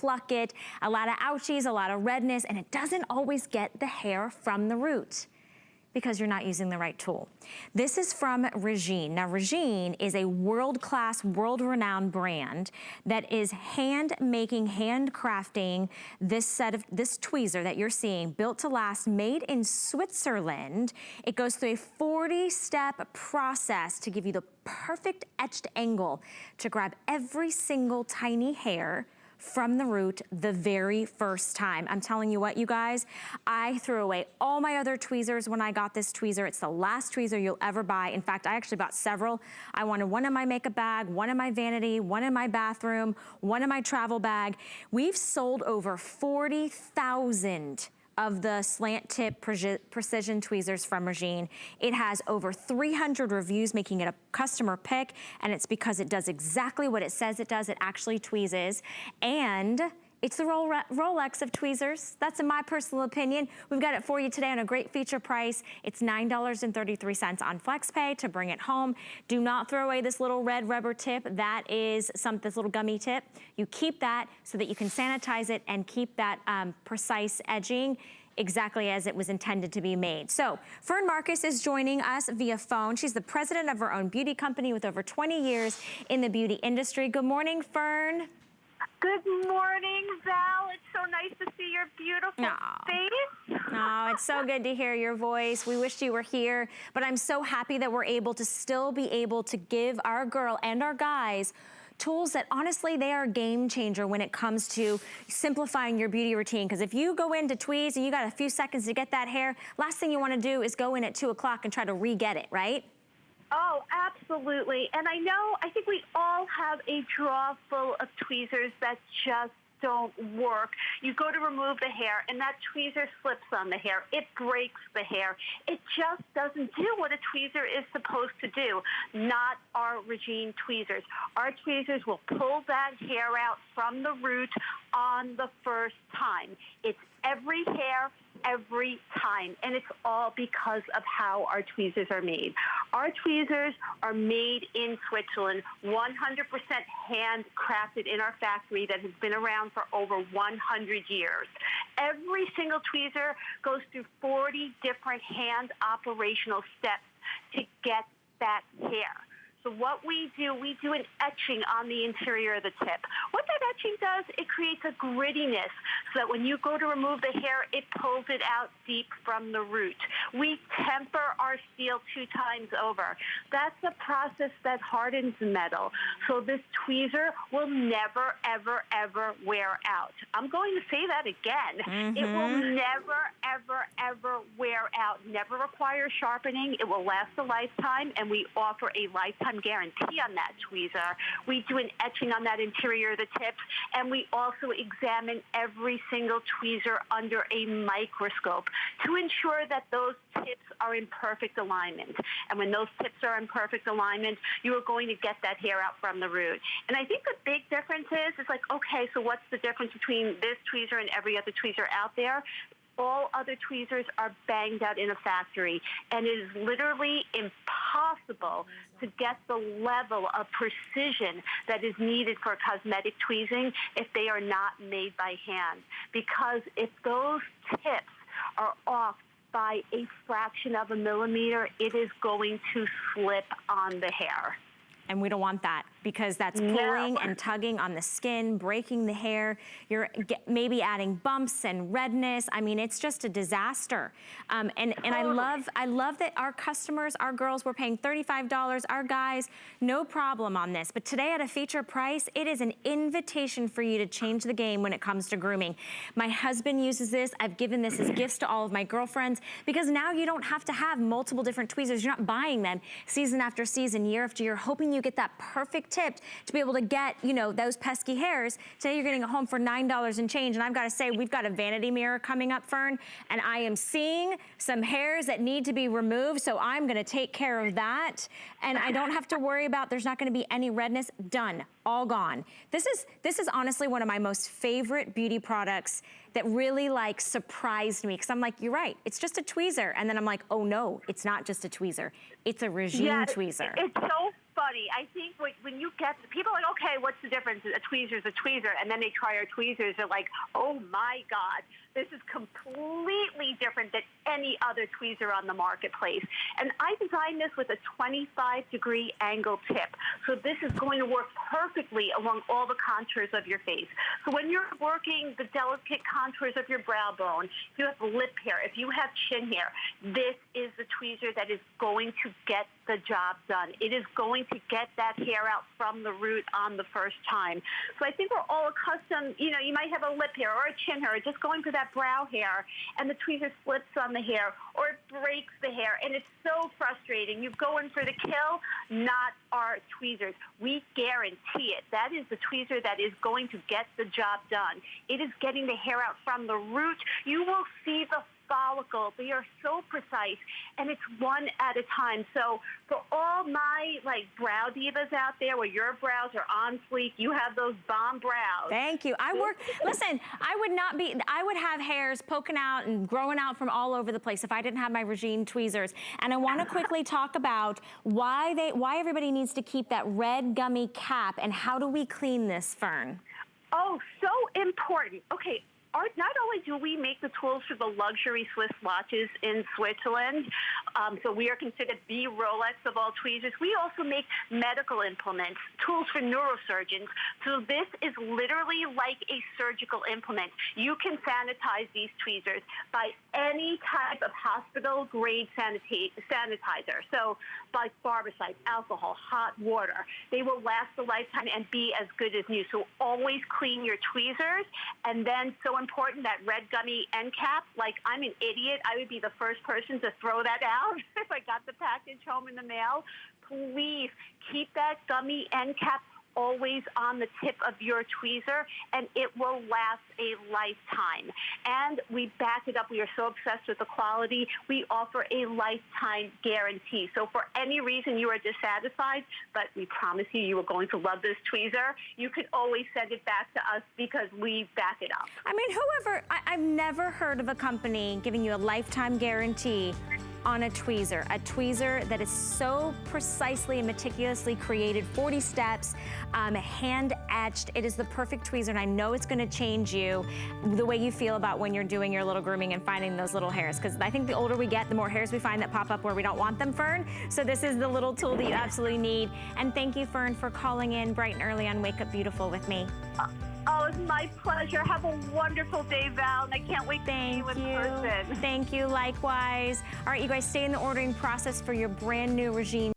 pluck it, a lot of ouchies, a lot of redness, and it doesn't always get the hair from the root because you're not using the right tool. This is from Regine. Now, Regine is a world-class, world-renowned brand that is hand-making, handcrafting this tweezer that you're seeing, built to last, made in Switzerland. It goes through a 40-step process to give you the perfect etched angle to grab every single tiny hair from the root the very first time. I'm telling you what, you guys, I threw away all my other tweezers when I got this tweezer. It's the last tweezer you'll ever buy. In fact, I actually bought several. I wanted one in my makeup bag, one in my vanity, one in my bathroom, one in my travel bag. We've sold over 40,000 of the slant tip precision tweezers from Regine. It has over 300 reviews, making it a customer pick, and it's because it does exactly what it says it does. It actually tweezes, and it's the Rolex of tweezers. That's in my personal opinion. We've got it for you today on a great feature price. It's $9.33 on FlexPay to bring it home. Do not throw away this little red rubber tip. That is this little gummy tip. You keep that so that you can sanitize it and keep that precise edging exactly as it was intended to be made. So Fern Marcus is joining us via phone. She's the president of her own beauty company with over 20 years in the beauty industry. Good morning, Fern. Good morning, Val. It's so nice to see your beautiful face. Oh, it's so good to hear your voice. We wished you were here, but I'm so happy that we're able to still be able to give our girl and our guys tools that honestly, they are a game changer when it comes to simplifying your beauty routine. Because if you go into tweeze and you got a few seconds to get that hair, last thing you want to do is go in at 2 o'clock and try to re-get it, right? Oh, absolutely. And I think we all have a drawer full of tweezers that just don't work. You go to remove the hair and that tweezer slips on the hair. It breaks the hair. It just doesn't do what a tweezer is supposed to do. Not our Regine tweezers. Our tweezers will pull that hair out from the root on the first time. It's every hair, every time, and it's all because of how our tweezers are made. Our tweezers are made in Switzerland, 100% handcrafted in our factory that has been around for over 100 years. Every single tweezer goes through 40 different hand operational steps to get that hair. So what we do an etching on the interior of the tip. What that etching does, it creates a grittiness so that when you go to remove the hair, it pulls it out deep from the root. We temper our steel 2 times over. That's a process that hardens metal. So this tweezer will never, ever, ever wear out. I'm going to say that again. It will never, ever, ever wear out. Never require sharpening. It will last a lifetime, and we offer a lifetime guarantee on that tweezer. We do an etching on that interior of the tips, and we also examine every single tweezer under a microscope to ensure that those tips are in perfect alignment. And when those tips are in perfect alignment, you are going to get that hair out from the root. And I think the big difference is like, okay, so what's the difference between this tweezer and every other tweezer out there? All other tweezers are banged out in a factory, and it is literally impossible to get the level of precision that is needed for cosmetic tweezing if they are not made by hand. Because if those tips are off by a fraction of a millimeter, it is going to slip on the hair. And we don't want that, because that's pulling and tugging on the skin, breaking the hair. You're maybe adding bumps and redness. I mean, it's just a disaster. And I love that our customers, our girls, were paying $35. Our guys, no problem on this. But today at a feature price, it is an invitation for you to change the game when it comes to grooming. My husband uses this. I've given this as gifts to all of my girlfriends, because now you don't have to have multiple different tweezers. You're not buying them season after season, year after year, hoping you get that perfect tip to be able to get, you know, those pesky hairs. Today you're getting it home for $9 and change. And I've got to say, we've got a vanity mirror coming up, Fern, and I am seeing some hairs that need to be removed. So I'm going to take care of that. And I don't have to worry about, there's not going to be any redness. Done. All gone. This is honestly one of my most favorite beauty products that really like surprised me, because I'm like, you're right, it's just a tweezer. And then I'm like, oh no, it's not just a tweezer. It's a Regine tweezer. It's so funny. I think when you get, people are like, okay, what's the difference? A tweezer's a tweezer. And then they try our tweezers. They're like, oh, my God. This is completely different than any other tweezer on the marketplace. And I designed this with a 25-degree angle tip. So this is going to work perfectly along all the contours of your face. So when you're working the delicate contours of your brow bone, if you have lip hair, if you have chin hair, this is the tweezer that is going to get the job done. It is going to get that hair out from the root on the first time. So I think we're all accustomed, you know, you might have a lip hair or a chin hair, just going for that brow hair, and the tweezer slips on the hair or it breaks the hair, and it's so frustrating. You go in for the kill, not our tweezers. We guarantee it. That is the tweezer that is going to get the job done. It is getting the hair out from the root. You will see the follicle. They are so precise, and it's one at a time. So for all my brow divas out there where your brows are on fleek, you have those bomb brows. Thank you. Listen, I would have hairs poking out and growing out from all over the place if I didn't have my Regine tweezers. And I want to quickly talk about why everybody needs to keep that red gummy cap, and how do we clean this, Fern? Oh, so important. Okay. Not only do we make the tools for the luxury Swiss watches in Switzerland, so we are considered the Rolex of all tweezers, we also make medical implements, tools for neurosurgeons. So this is literally like a surgical implement. You can sanitize these tweezers by any type of hospital-grade sanitizer. So by barbicide, alcohol, hot water. They will last a lifetime and be as good as new. So always clean your tweezers, and then so important, that red gummy end cap. Like, I'm an idiot. I would be the first person to throw that out if I got the package home in the mail. Please keep that gummy end cap always on the tip of your tweezer, and it will last a lifetime. And we back it up. We are so obsessed with the quality. We offer a lifetime guarantee. So for any reason you are dissatisfied, but we promise you are going to love this tweezer, you can always send it back to us because we back it up. I mean, I've never heard of a company giving you a lifetime guarantee on a tweezer that is so precisely and meticulously created, 40 steps, hand etched. It is the perfect tweezer, and I know it's gonna change you, the way you feel about when you're doing your little grooming and finding those little hairs, because I think the older we get, the more hairs we find that pop up where we don't want them, Fern. So this is the little tool that you absolutely need. And thank you, Fern, for calling in bright and early on Wake Up Beautiful with me. Oh, it's my pleasure. Have a wonderful day, Val, and I can't wait to see you in person. Thank you, likewise. All right, you guys, stay in the ordering process for your brand new Regine